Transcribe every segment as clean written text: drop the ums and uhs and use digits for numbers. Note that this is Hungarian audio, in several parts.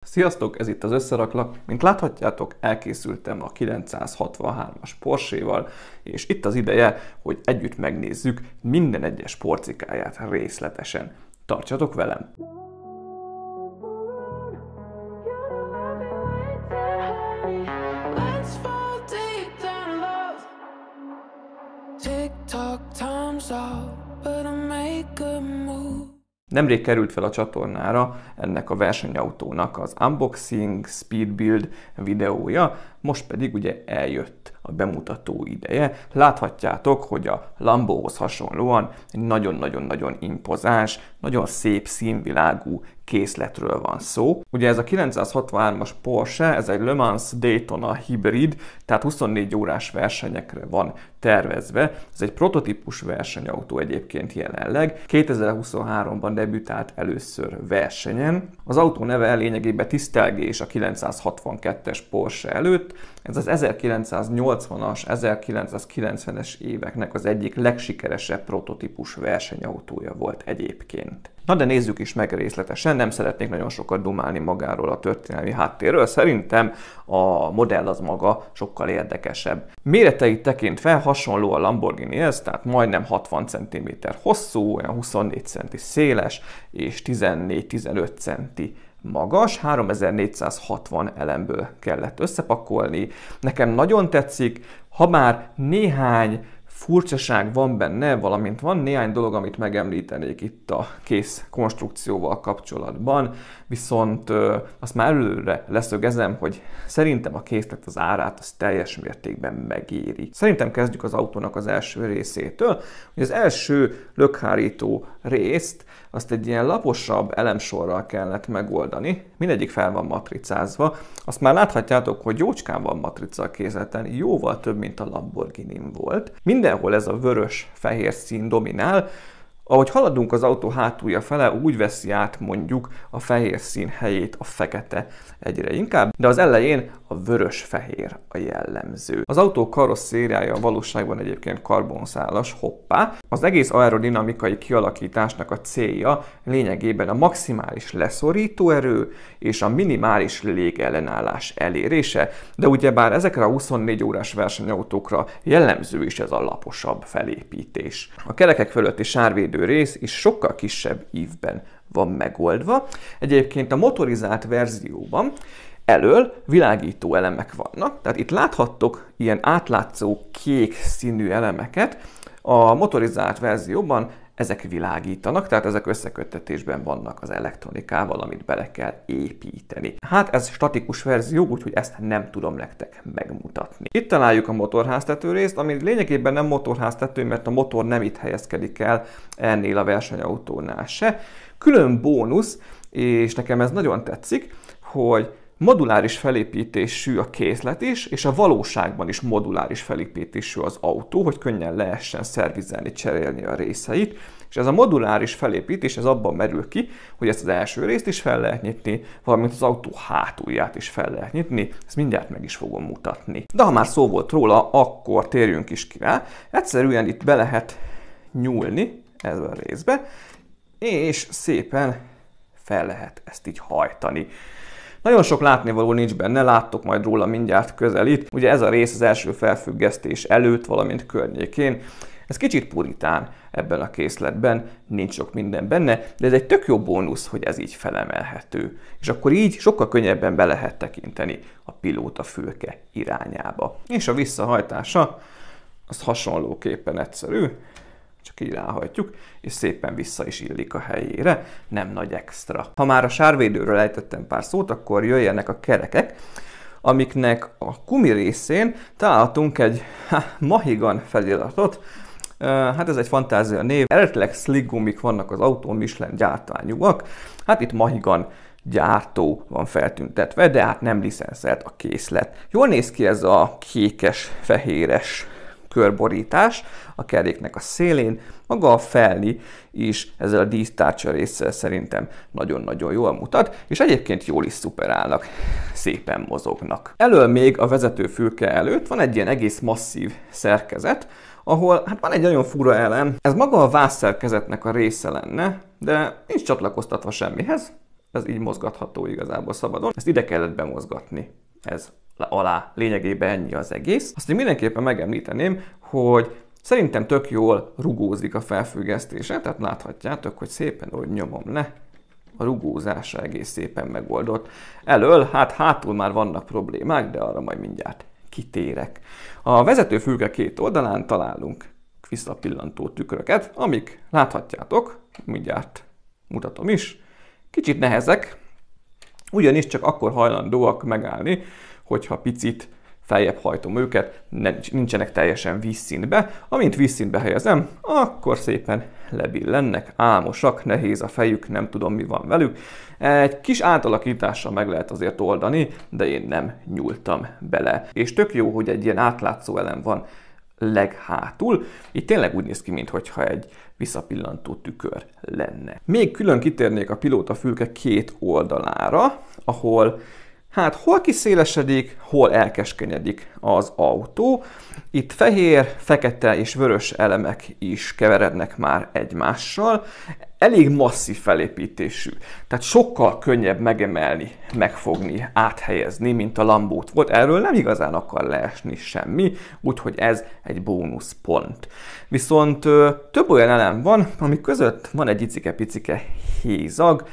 Sziasztok, ez itt az Összeraklak. Mint láthatjátok, elkészültem a 963-as Porsche-val, és itt az ideje, hogy együtt megnézzük minden egyes porcikáját részletesen. Tartsatok velem! Nemrég került fel a csatornára ennek a versenyautónak az unboxing, speed build videója, most pedig ugye eljött a bemutató ideje. Láthatjátok, hogy a Lambohoz hasonlóan egy nagyon-nagyon-nagyon impozáns, nagyon szép színvilágú készletről van szó. Ugye ez a 963-as Porsche, ez egy Le Mans Daytona hibrid, tehát 24 órás versenyekre van tervezve. Ez egy prototípus versenyautó egyébként jelenleg. 2023-ban debütált először versenyen. Az autó neve lényegében tisztelgés a 962-es Porsche előtt. Ez az 1980-as, 1990-es éveknek az egyik legsikeresebb prototípus versenyautója volt egyébként. Na de nézzük is meg részletesen, nem szeretnék nagyon sokat dumálni magáról a történelmi háttérről, szerintem a modell az maga sokkal érdekesebb. Méreteit tekintve hasonló a Lamborghinihez, tehát majdnem 60 cm hosszú, olyan 24 cm széles és 14-15 cm magas, 3460 elemből kellett összepakolni. Nekem nagyon tetszik, ha már néhány furcsaság van benne, valamint van néhány dolog, amit megemlítenék itt a kész konstrukcióval kapcsolatban, viszont azt már előre leszögezem, hogy szerintem a készlet az árát az teljes mértékben megéri. Szerintem kezdjük az autónak az első részétől, hogy az első lökhárító részt azt egy ilyen laposabb elemsorral kellett megoldani, mindegyik fel van matricázva. Azt már láthatjátok, hogy jócskán van matrica a kézleten, jóval több, mint a Lamborghinin volt. Mindenhol ez a vörös-fehér szín dominál. Ahogy haladunk az autó hátulja fele, úgy veszi át mondjuk a fehér szín helyét a fekete egyre inkább, de az elején a vörös-fehér a jellemző. Az autó karosszériája valóságban egyébként karbonszálas, hoppá. Az egész aerodinamikai kialakításnak a célja lényegében a maximális leszorító erő és a minimális légellenállás elérése, de ugyebár ezekre a 24 órás versenyautókra jellemző is ez a laposabb felépítés. A kerekek fölötti sárvédő rész is sokkal kisebb ívben van megoldva. Egyébként a motorizált verzióban elől világító elemek vannak, tehát itt láthattok ilyen átlátszó kék színű elemeket. A motorizált verzióban ezek világítanak, tehát ezek összeköttetésben vannak az elektronikával, amit bele kell építeni. Hát ez statikus verzió, úgyhogy ezt nem tudom nektek megmutatni. Itt találjuk a motorháztető részt, ami lényegében nem motorháztető, mert a motor nem itt helyezkedik el ennél a versenyautónál se. Külön bónusz, és nekem ez nagyon tetszik, hogy moduláris felépítésű a készlet is, és a valóságban is moduláris felépítésű az autó, hogy könnyen lehessen szervizelni, cserélni a részeit. És ez a moduláris felépítés ez abban merül ki, hogy ezt az első részt is fel lehet nyitni, valamint az autó hátulját is fel lehet nyitni. Ezt mindjárt meg is fogom mutatni. De ha már szó volt róla, akkor térjünk is ki rá. Egyszerűen itt be lehet nyúlni ebbe a részbe, és szépen fel lehet ezt így hajtani. Nagyon sok látnivaló nincs benne, láttok majd róla mindjárt közelít. Ugye ez a rész az első felfüggesztés előtt, valamint környékén. Ez kicsit puritán ebben a készletben, nincs sok minden benne, de ez egy tök jó bónusz, hogy ez így felemelhető. És akkor így sokkal könnyebben be lehet tekinteni a pilótafülke irányába. És a visszahajtása az hasonlóképpen egyszerű. Csak így ráhajtjuk, és szépen vissza is illik a helyére, nem nagy extra. Ha már a sárvédőről ejtettem pár szót, akkor jöjjenek a kerekek, amiknek a gumi részén találhatunk egy Mahigan feliratot. Hát ez egy fantázia név. Eredetileg slick gumik vannak az autón, Michelin gyártmányúak. Hát itt Mahigan gyártó van feltüntetve, de hát nem licenszelt a készlet. Jól néz ki ez a kékes-fehéres körborítás a keréknek a szélén, maga a felni is ezzel a dísztárcsa résszel szerintem nagyon-nagyon jól mutat, és egyébként jól is szuperálnak, szépen mozognak. Elől még a vezetőfülke előtt van egy ilyen egész masszív szerkezet, ahol hát van egy nagyon fura elem. Ez maga a vászszerkezetnek a része lenne, de nincs csatlakoztatva semmihez. ez így mozgatható igazából szabadon. Ezt ide kellett bemozgatni. Ez alá. Lényegében ennyi az egész. Azt én mindenképpen megemlíteném, hogy szerintem tök jól rugózik a felfüggesztése, tehát láthatjátok, hogy szépen úgy nyomom le. A rugózása egész szépen megoldott. Elől, hát hátul már vannak problémák, de arra majd mindjárt kitérek. A vezetőfülke két oldalán találunk visszapillantó tükröket, amik láthatjátok, mindjárt mutatom is, kicsit nehezek, ugyanis csak akkor hajlandóak megállni, hogyha picit feljebb hajtom őket, nincsenek teljesen vízszintbe. Amint vízszintbe helyezem, akkor szépen lebillennek, álmosak, nehéz a fejük, nem tudom mi van velük. Egy kis átalakítással meg lehet azért oldani, de én nem nyúltam bele. És tök jó, hogy egy ilyen átlátszó elem van leghátul. Itt tényleg úgy néz ki, mintha egy visszapillantó tükör lenne. Még külön kitérnék a pilótafülke két oldalára, ahol hát hol kiszélesedik, hol elkeskenyedik az autó. Itt fehér, fekete és vörös elemek is keverednek már egymással. Elég masszív felépítésű, tehát sokkal könnyebb megemelni, megfogni, áthelyezni, mint a Lambót volt. Erről nem igazán akar leesni semmi, úgyhogy ez egy bónuszpont. Viszont több olyan elem van, ami között van egy icike-picike hézag,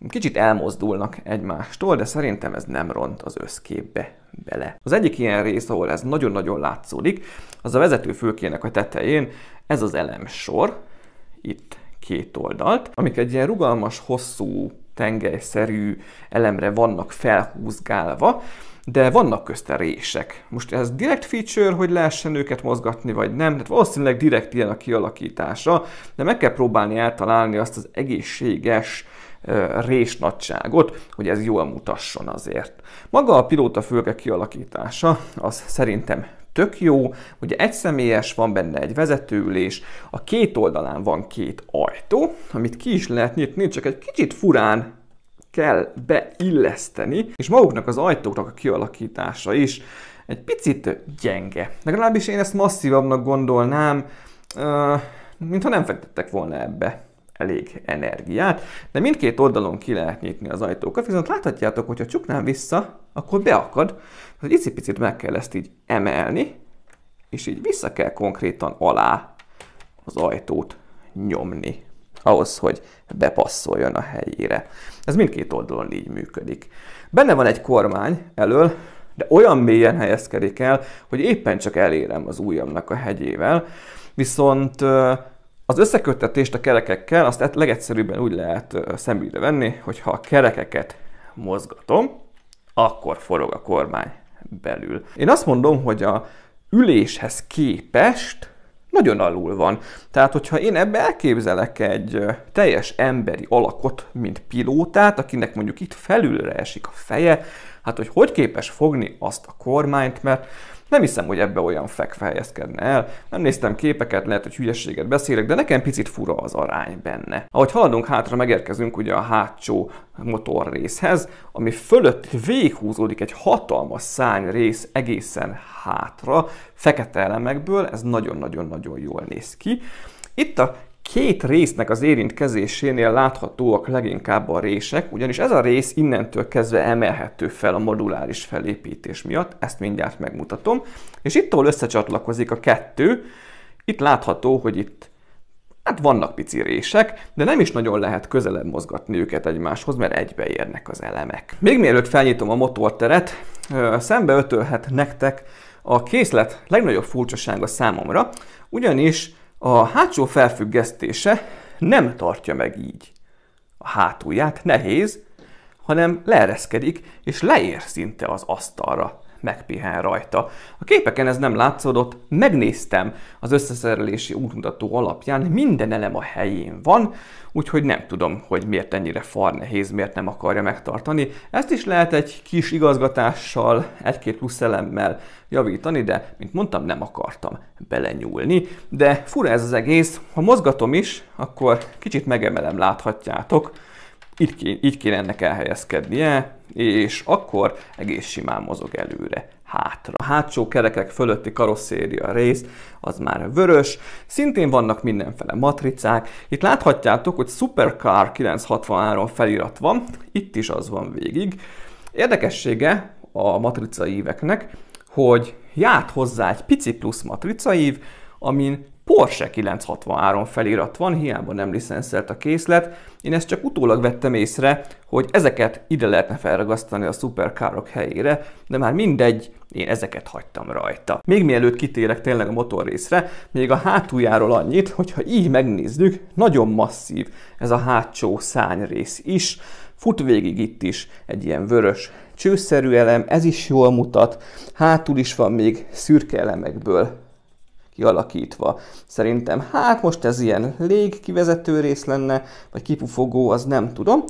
kicsit elmozdulnak egymástól, de szerintem ez nem ront az összképbe bele. Az egyik ilyen rész, ahol ez nagyon-nagyon látszódik, az a vezetőfülkének a tetején ez az elemsor, itt két oldalt, amik egy ilyen rugalmas, hosszú, tengelyszerű elemre vannak felhúzgálva, de vannak közte rések. Most ez direkt feature, hogy lehessen őket mozgatni, vagy nem, tehát valószínűleg direkt ilyen a kialakítása, de meg kell próbálni eltalálni azt az egészséges résnagyságot, hogy ez jól mutasson azért. Maga a pilótafülke kialakítása az szerintem tök jó, ugye egyszemélyes, van benne egy vezetőülés, a két oldalán van két ajtó, amit ki is lehet nyitni, csak egy kicsit furán kell beilleszteni, és maguknak az ajtóknak a kialakítása is egy picit gyenge. Legalábbis én ezt masszívabbnak gondolnám, mintha nem fektettek volna ebbe elég energiát, de mindkét oldalon ki lehet nyitni az ajtókat, viszont láthatjátok, hogyha csuknám vissza, akkor beakad, hogy icipicit meg kell ezt így emelni, és így vissza kell konkrétan alá az ajtót nyomni, ahhoz, hogy bepasszoljon a helyére. Ez mindkét oldalon így működik. Benne van egy kormány elől, de olyan mélyen helyezkedik el, hogy éppen csak elérem az ujjamnak a hegyével, viszont az összeköttetést a kerekekkel azt legegyszerűbben úgy lehet szemügyre venni, hogy ha a kerekeket mozgatom, akkor forog a kormány belül. Én azt mondom, hogy a üléshez képest nagyon alul van. Tehát, hogyha én ebbe elképzelek egy teljes emberi alakot, mint pilótát, akinek mondjuk itt felülre esik a feje, hát hogy képes fogni azt a kormányt, mert nem hiszem, hogy ebbe olyan fekve helyezkedne el. Nem néztem képeket, lehet, hogy hülyességet beszélek, de nekem picit fura az arány benne. Ahogy haladunk hátra, megérkezünk ugye a hátsó motorrészhez, ami fölött végighúzódik egy hatalmas szárnyrész egészen hátra, fekete elemekből, ez nagyon-nagyon-nagyon jól néz ki. Itt a két résznek az érintkezésénél láthatóak leginkább a rések, ugyanis ez a rész innentől kezdve emelhető fel a moduláris felépítés miatt, ezt mindjárt megmutatom, és ittől összecsatlakozik a kettő, itt látható, hogy itt hát vannak pici rések, de nem is nagyon lehet közelebb mozgatni őket egymáshoz, mert egybeérnek az elemek. Még mielőtt felnyitom a motorteret, szembeötölhet nektek a készlet legnagyobb furcsasága számomra, ugyanis a hátsó felfüggesztése nem tartja meg így a hátulját, nehéz, hanem leereszkedik, és leér szinte az asztalra, megpihen rajta. A képeken ez nem látszódott, megnéztem az összeszerelési útmutató alapján, minden elem a helyén van, úgyhogy nem tudom, hogy miért ennyire farnehéz, miért nem akarja megtartani. Ezt is lehet egy kis igazgatással, egy-két plusz elemmel javítani, de, mint mondtam, nem akartam belenyúlni. De fura ez az egész, ha mozgatom is, akkor kicsit megemelem, láthatjátok. Így kéne ennek elhelyezkednie, és akkor egész simán mozog előre, hátra. A hátsó kerekek fölötti karosszéria rész az már vörös, szintén vannak mindenféle matricák. Itt láthatjátok, hogy Supercar 963 felirat van, itt is az van végig. Érdekessége a matricaíveknek, hogy járt hozzá egy pici plusz matricaív, amin Porsche 963 felirat van, hiába nem licenszelt a készlet. Én ezt csak utólag vettem észre, hogy ezeket ide lehetne felragasztani a szuperkárok helyére, de már mindegy, én ezeket hagytam rajta. Még mielőtt kitérek tényleg a motorrészre, még a hátuljáról annyit, hogyha így megnézzük, nagyon masszív ez a hátsó szárnyrész is. Fut végig itt is egy ilyen vörös csőszerű elem, ez is jól mutat, hátul is van még szürke elemekből kialakítva. Szerintem hát most ez ilyen légkivezető rész lenne, vagy kipufogó, az nem tudom,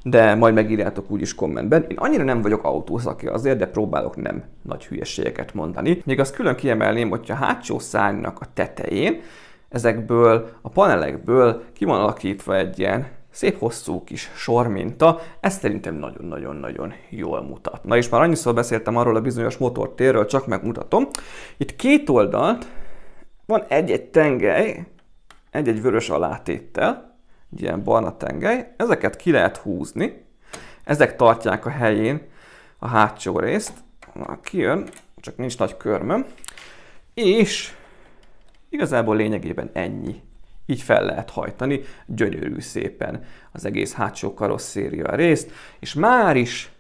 de majd megírjátok úgyis kommentben. Én annyira nem vagyok autószaki azért, de próbálok nem nagy hülyeségeket mondani. Még azt külön kiemelném, hogy a hátsó szárnynak a tetején ezekből a panelekből ki van alakítva egy ilyen szép hosszú kis sorminta, ez szerintem nagyon-nagyon-nagyon jól mutat. Na és már annyiszor beszéltem arról a bizonyos motortérről, csak megmutatom. Itt két oldalt van egy-egy tengely, egy-egy vörös alátéttel, egy ilyen barna tengely, ezeket ki lehet húzni, ezek tartják a helyén a hátsó részt, na, kijön, csak nincs nagy körmöm, és igazából lényegében ennyi. Így fel lehet hajtani gyönyörű szépen az egész hátsó karosszéria részt, és már is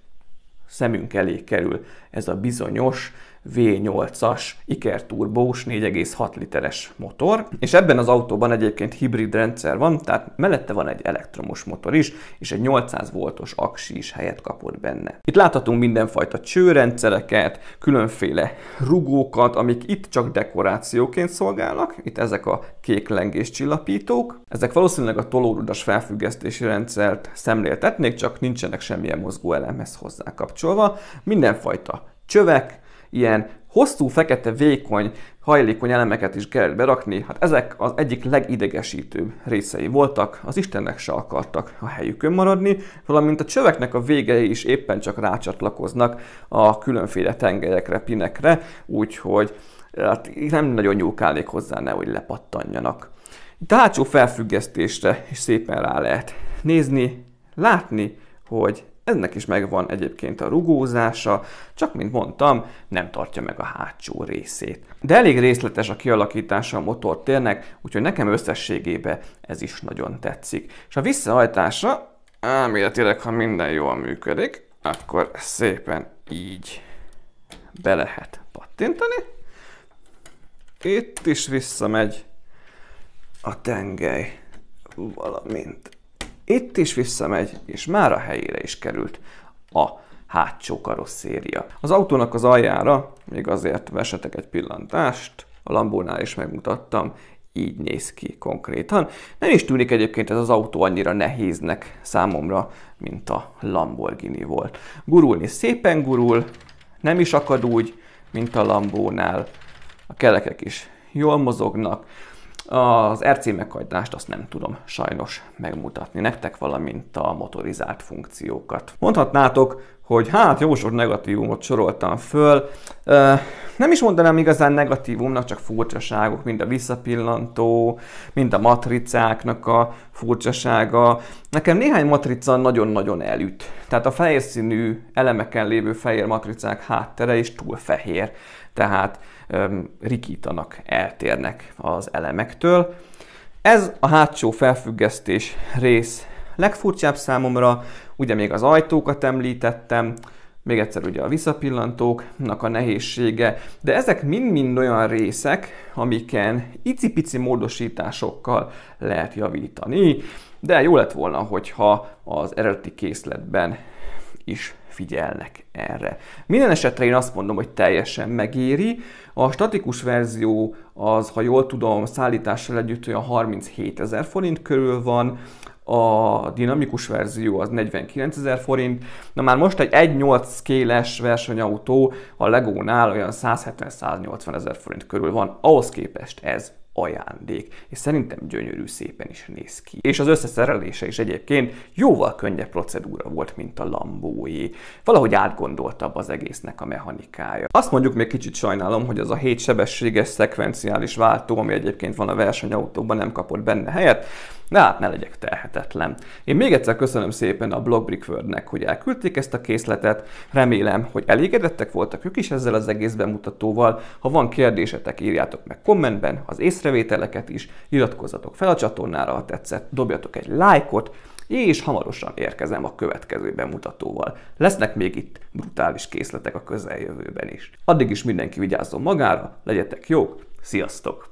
szemünk elé kerül ez a bizonyos V8-as ikerturbós 4,6 literes motor, és ebben az autóban egyébként hibrid rendszer van, tehát mellette van egy elektromos motor is, és egy 800 voltos aksi is helyet kapott benne. Itt láthatunk mindenfajta csőrendszereket, különféle rugókat, amik itt csak dekorációként szolgálnak, itt ezek a kék lengés csillapítók. Ezek valószínűleg a tolórudas felfüggesztési rendszert szemléltetnék, csak nincsenek semmilyen mozgóelemhez hozzá kapcsolva. Mindenfajta csövek, ilyen hosszú, fekete, vékony, hajlékony elemeket is kellett berakni, hát ezek az egyik legidegesítőbb részei voltak, az istennek se akartak a helyükön maradni, valamint a csöveknek a végei is éppen csak rácsatlakoznak a különféle tengelyekre, pinekre, úgyhogy hát nem nagyon nyúlkálnék hozzá, nehogy lepattanjanak. Itt a hátsó felfüggesztésre is szépen rá lehet nézni, látni, hogy ennek is megvan egyébként a rugózása, csak mint mondtam, nem tartja meg a hátsó részét. De elég részletes a kialakítása a motortérnek, úgyhogy nekem összességében ez is nagyon tetszik. És a visszahajtása, elméletileg, ha minden jól működik, akkor szépen így be lehet pattintani. Itt is visszamegy a tengely, valamint itt is visszamegy, és már a helyére is került a hátsó karosszéria. Az autónak az aljára, még azért vessetek egy pillantást, a Lambónál is megmutattam, így néz ki konkrétan. Nem is tűnik egyébként ez az autó annyira nehéznek számomra, mint a Lamborghini volt. Gurulni szépen gurul, nem is akad úgy, mint a Lambónál. A kerekek is jól mozognak. Az RC meghajtást azt nem tudom sajnos megmutatni nektek, valamint a motorizált funkciókat. Mondhatnátok, hogy hát jó sok negatívumot soroltam föl. Nem is mondanám igazán negatívumnak, csak furcsaságok, mind a visszapillantó, mind a matricáknak a furcsasága. Nekem néhány matrica nagyon-nagyon elüt. Tehát a fehér színű elemeken lévő fehér matricák háttere is túl fehér. Tehát rikítanak, eltérnek az elemektől. Ez a hátsó felfüggesztés rész legfurcsább számomra, ugye még az ajtókat említettem, még egyszer ugye a visszapillantóknak a nehézsége, de ezek mind-mind olyan részek, amiken icipici módosításokkal lehet javítani, de jó lett volna, hogyha az eredeti készletben is figyelnek erre. Minden esetre én azt mondom, hogy teljesen megéri. A statikus verzió az, ha jól tudom, szállítással együtt olyan 37 000 forint körül van, a dinamikus verzió az 49 000 forint. Na már most egy 1.8 scale-es versenyautó a Legónál olyan 170-180 000 forint körül van. Ahhoz képest ez ajándék, és szerintem gyönyörű szépen is néz ki. És az összeszerelése is egyébként jóval könnyebb procedúra volt, mint a Lambóé. Valahogy átgondoltabb az egésznek a mechanikája. Azt mondjuk még kicsit sajnálom, hogy az a 7 sebességes szekvenciális váltó, ami egyébként van a versenyautóban, nem kapott benne helyet, de hát ne legyek tehetetlen. Én még egyszer köszönöm szépen a Blockbrickworldnek, hogy elküldték ezt a készletet. Remélem, hogy elégedettek voltak ők is ezzel az egész bemutatóval. Ha van kérdésetek, írjátok meg kommentben, az észrevételeket is, iratkozzatok fel a csatornára, ha tetszett, dobjatok egy lájkot, és hamarosan érkezem a következő bemutatóval. Lesznek még itt brutális készletek a közeljövőben is. Addig is mindenki vigyázzon magára, legyetek jók, sziasztok!